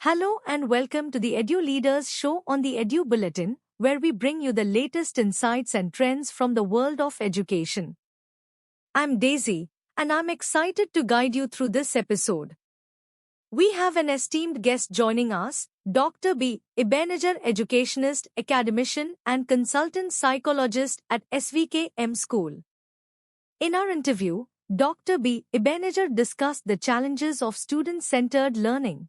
Hello and welcome to the Edu-Leaders show on the Edu Bulletin, where we bring you the latest insights and trends from the world of education. I'm Daisy, and I'm excited to guide you through this episode. We have an esteemed guest joining us, Dr. B. Ebenezar, Educationist, Academician, and Consultant Psychologist at SVKM School. In our interview, Dr. B. Ebenezar discussed the challenges of student-centered learning.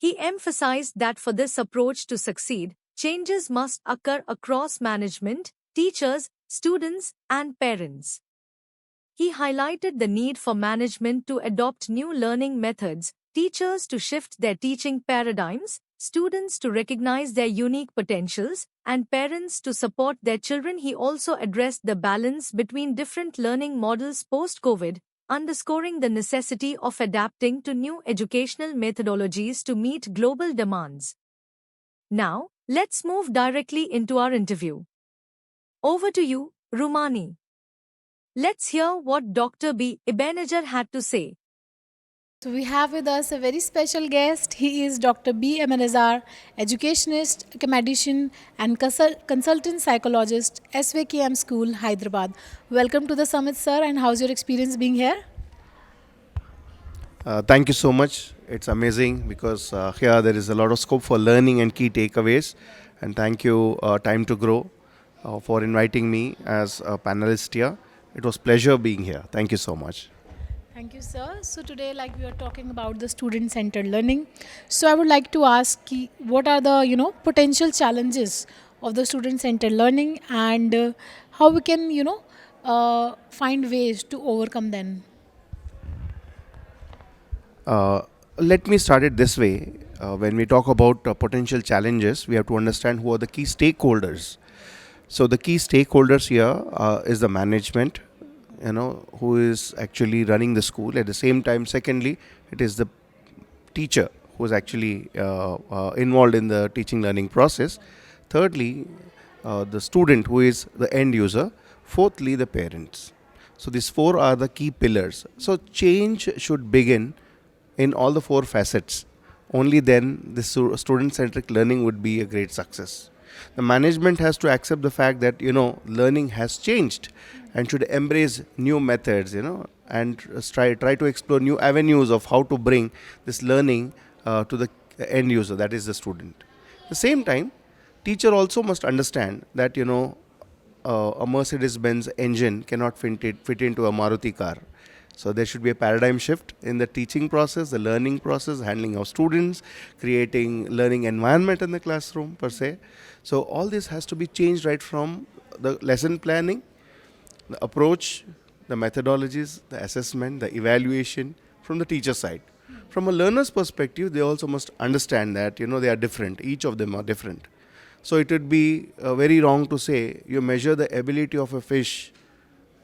He emphasized that for this approach to succeed, changes must occur across management, teachers, students, and parents. He highlighted the need for management to adopt new learning methods, teachers to shift their teaching paradigms, students to recognize their unique potentials, and parents to support their children. He also addressed the balance between different learning models post-COVID, underscoring the necessity of adapting to new educational methodologies to meet global demands. Now, let's move directly into our interview. Over to you, Rumani. Let's hear what Dr. B. Ebenezar had to say. So we have with us a very special guest. He is Dr. B. Ebenezar, Educationist, Academician and Consultant Psychologist, SVKM School, Hyderabad. Welcome to the summit, sir, and how's your experience being here? Thank you so much. It's amazing because here there is a lot of scope for learning and key takeaways. And thank you, Time to Grow, for inviting me as a panelist here. It was pleasure being here. Thank you so much. Thank you, sir. So today, we are talking about the student-centered learning. So I would like to ask, what are the potential challenges of the student-centered learning, and how we can find ways to overcome them. Let me start it this way. When we talk about potential challenges, we have to understand who are the key stakeholders. So the key stakeholders here is the management, who is actually running the school. At the same time, secondly, it is the teacher who is actually involved in the teaching learning process. Thirdly, the student who is the end user. Fourthly, the parents. So these four are the key pillars. So change should begin in all the four facets. Only then the student-centric learning would be a great success. The management has to accept the fact that learning has changed and should embrace new methods, and try to explore new avenues of how to bring this learning to the end user, that is the student. At the same time, teacher also must understand that a Mercedes-Benz engine cannot fit into a Maruti car. So there should be a paradigm shift in the teaching process, the learning process, handling of students, creating learning environment in the classroom per se. So all this has to be changed right from the lesson planning, the approach, the methodologies, the assessment, the evaluation from the teacher side. From a learner's perspective, they also must understand that they are different. Each of them are different. So it would be very wrong to say you measure the ability of a fish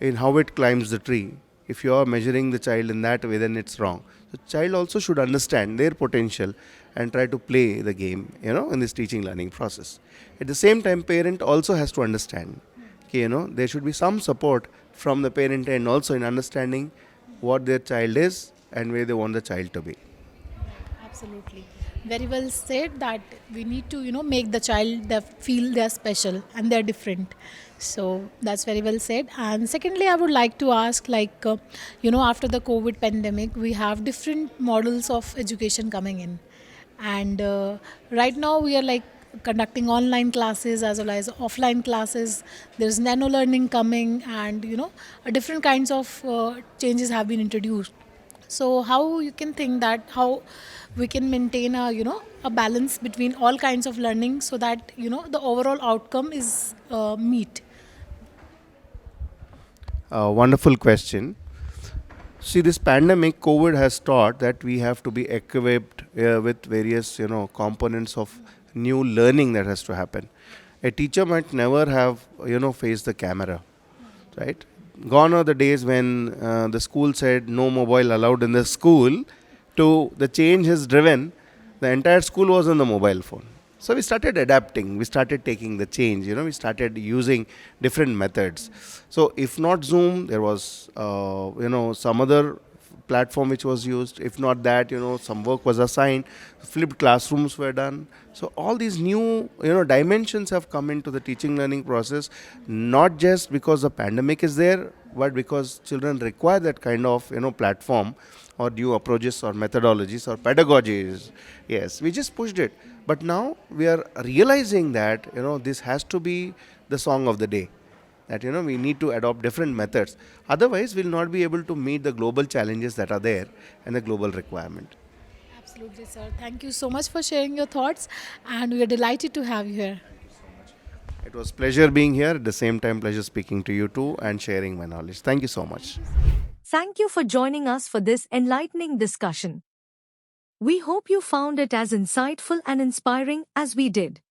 in how it climbs the tree. If you are measuring the child in that way, then it's wrong. The child also should understand their potential and try to play the game, in this teaching learning process. At the same time, parent also has to understand, there should be some support from the parent end also in understanding what their child is and where they want the child to be. Absolutely. Very well said that we need to, make the child feel they're special and they're different. So that's very well said. And secondly, I would like to ask, after the COVID pandemic, we have different models of education coming in. And right now we are conducting online classes as well as offline classes. There's nano learning coming, and different kinds of changes have been introduced. So how you can think that how we can maintain a balance between all kinds of learning so that the overall outcome is meet. Wonderful question. See, this pandemic, COVID has taught that we have to be equipped with various, components of new learning that has to happen. A teacher might never have, faced the camera, right? Gone are the days when the school said no mobile allowed in the school, to the change has driven, the entire school was on the mobile phone. So we started adapting, we started taking the change, we started using different methods. So if not Zoom, there was, some other platform which was used. If not that, some work was assigned, flipped classrooms were done. So all these new, dimensions have come into the teaching learning process, not just because the pandemic is there, but because children require that kind of, platform or new approaches or methodologies or pedagogies. Yes, we just pushed it. But now we are realizing that, this has to be the song of the day, that we need to adopt different methods, otherwise we'll not be able to meet the global challenges that are there and the global requirement. Absolutely, sir. Thank you so much for sharing your thoughts, and we are delighted to have you here. It was pleasure being here, at the same time pleasure speaking to you too and sharing my knowledge. Thank you so much. Thank you for joining us for this enlightening discussion. We hope you found it as insightful and inspiring as we did.